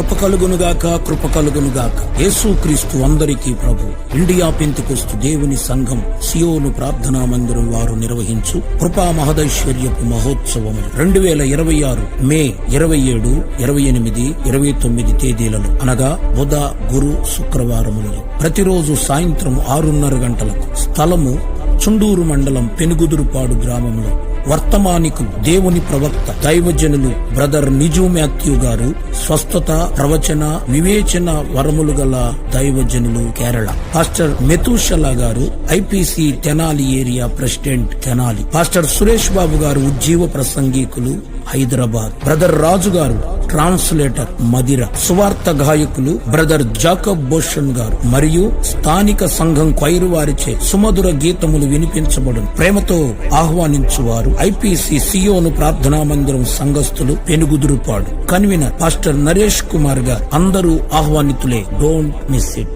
కృప కలుగునుగాక, కృప కలుగునుగాక. యేసుక్రీస్తు అందరికీ ప్రభు. ఇండియా పెంతెకొస్తు దేవుని సంఘం సియోను ప్రార్థనా మందిరం వారు నిర్వహించు కృపా మహదైశ్వర్యపు మహోత్సవములు 2026 మే 27, 28, 29 తేదీలలో అనగా బుధ, గురు, శుక్రవారములలో ప్రతిరోజు సాయంత్రం 6:30 గంటలకు. స్థలము చుండూరు మండలం పెనుగుదురుపాడు గ్రామంలో. వర్తమానికులు దేవుని ప్రవక్త దైవజనులు బ్రదర్ నిజు మాథ్యూ గారు. స్వస్థత, ప్రవచన, వివేచన వరములు గల దైవజనులు కేరళ. పాస్టర్ మెతూషలా గారు IPC Tenali area president Tenali. Pastor Suresh Babu గారు ఉజ్జీవ ప్రసంగికులు హైదరాబాద్. బ్రదర్ రాజు గారు ట్రాన్స్లేటర్ మదిర. సువార్త గాయకులు బ్రదర్ జాకబ్ బోషన్ గారు మరియు స్థానిక సంఘం క్వైరు వారిచే సుమధుర గీతములు వినిపించబడును. ప్రేమతో ఆహ్వానించువారు ఐపీసీ సియోను ప్రార్థనా మందిరం సంఘస్థులు పెనుగుదురుపాడు. కన్వీనర్ పాస్టర్ నరేష్ కుమార్ గారు. అందరూ ఆహ్వానితులే. Don't miss it.